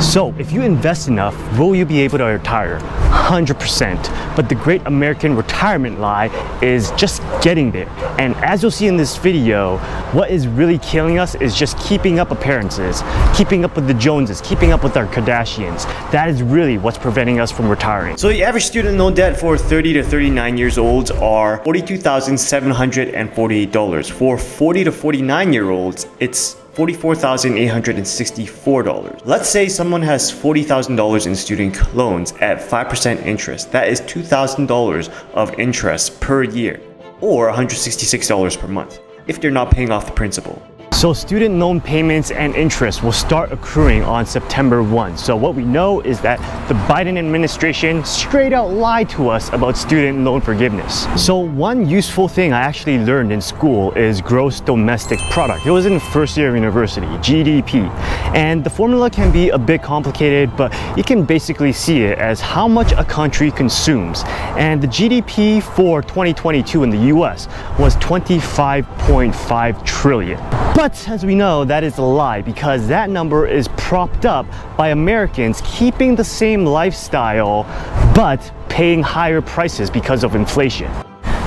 So if you invest enough, will you be able to retire? 100%. But the great American retirement lie is just getting there. And as you'll see in this video, what is really killing us is just keeping up appearances, keeping up with the Joneses, keeping up with our Kardashians. That is really what's preventing us from retiring. So the average student loan debt for 30 to 39 years olds are $42,748. For 40 to 49 year olds, it's $44,864. Let's say someone has $40,000 in student loans at 5% interest. That is $2,000 of interest per year, or $166 per month, if they're not paying off the principal. So student loan payments and interest will start accruing on September 1. So what we know is that the Biden administration straight out lied to us about student loan forgiveness. So one useful thing I actually learned in school is gross domestic product. It was in the first year of university, GDP. And the formula can be a bit complicated, but you can basically see it as how much a country consumes. And the GDP for 2022 in the US was 25.5 trillion. But as we know, that is a lie, because that number is propped up by Americans keeping the same lifestyle but paying higher prices because of inflation.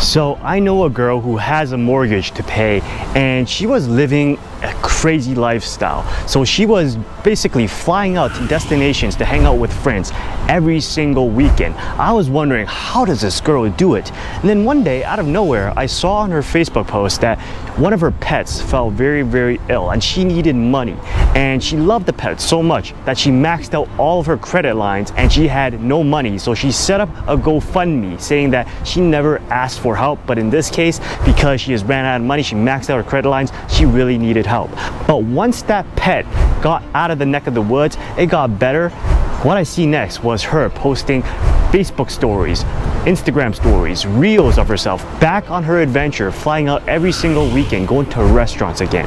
So I know a girl who has a mortgage to pay, and she was living a crazy lifestyle. So she was basically flying out to destinations to hang out with friends every single weekend. I was wondering, how does this girl do it? And then one day, out of nowhere, I saw on her Facebook post that one of her pets fell very, very ill and she needed money. And she loved the pet so much that she maxed out all of her credit lines and she had no money. So she set up a GoFundMe saying that she never asked for help, but in this case, because she has ran out of money, she maxed out her credit lines, she really needed help. But once that pet got out of the neck of the woods, it got better. What I see next was her posting Facebook stories, Instagram stories, reels of herself back on her adventure, flying out every single weekend, going to restaurants again.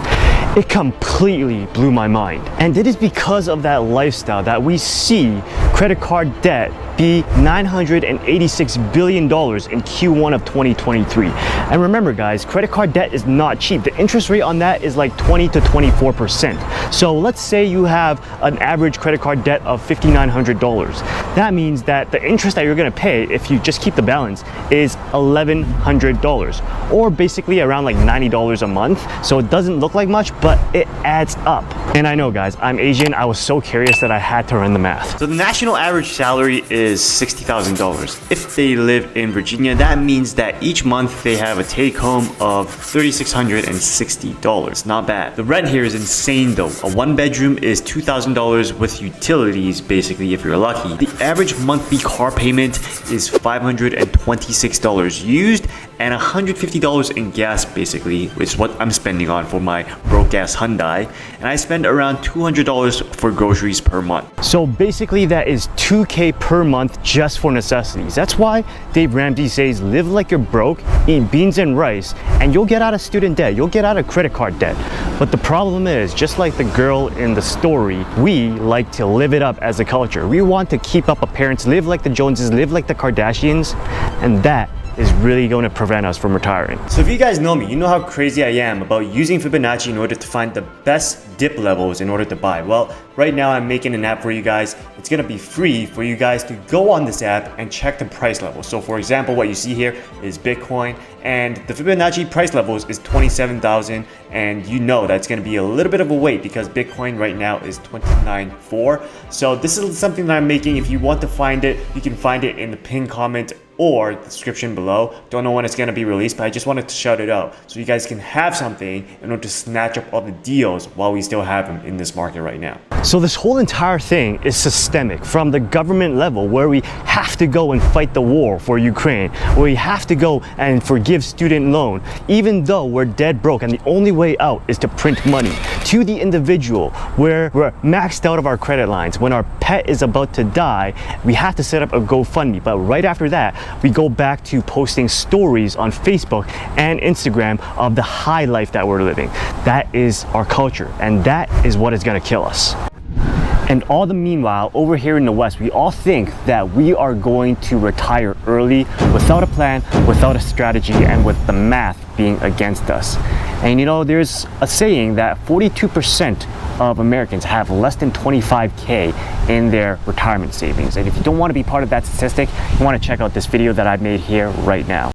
It completely blew my mind. And it is because of that lifestyle that we see credit card debt be $986 billion in Q1 of 2023. And remember guys, credit card debt is not cheap. The interest rate on that is like 20 to 24%. So let's say you have an average credit card debt of $5,900. That means that the interest that you're gonna pay if you just keep the balance is $1,100, or basically around like $90 a month. So it doesn't look like much, but it adds up. And I know guys, I'm Asian. I was so curious that I had to run the math. So the national average salary is $60,000. If they live in Virginia, that means that each month they have a take home of $3,660. Not bad. The rent here is insane though. A one bedroom is $2,000 with utilities, basically, if you're lucky. The average monthly car payment is $526 used and $150 in gas, basically, which is what I'm spending on for my broke ass Hyundai. And I spend around $200 for groceries per month. So basically that is $2K per month just for necessities. That's why Dave Ramsey says live like you're broke, eat beans and rice, and you'll get out of student debt, you'll get out of credit card debt. But the problem is, just like the girl in the story, we like to live it up as a culture. We want to keep up appearance, live like the Joneses, live like the Kardashians, and that is really going to prevent us from retiring. So if you guys know me, you know how crazy I am about using Fibonacci in order to find the best dip levels in order to buy. Well, right now I'm making an app for you guys. It's going to be free for you guys to go on this app and check the price level. So for example, what you see here is Bitcoin, and the Fibonacci price levels is 27,000, and you know that's going to be a little bit of a wait because Bitcoin right now is 29.4. So this is something that I'm making. If you want to find it, you can find it in the pinned comment or the description below. Don't know when it's going to be released, but I just wanted to shout it out so you guys can have something in order to snatch up all the deals while we still have them in this market right now. So this whole entire thing is systemic, from the government level, where we have to go and fight the war for Ukraine, where we have to go and forgive student loan, even though we're dead broke and the only way out is to print money, to the individual where we're maxed out of our credit lines. When our pet is about to die, we have to set up a GoFundMe, but right after that, we go back to posting stories on Facebook and Instagram of the high life that we're living. That is our culture, and that is what is going to kill us. And all the meanwhile, over here in the West, we all think that we are going to retire early without a plan, without a strategy, and with the math being against us. And you know, there's a saying that 42% of Americans have less than 25K in their retirement savings. And if you don't want to be part of that statistic, you want to check out this video that I've made here right now.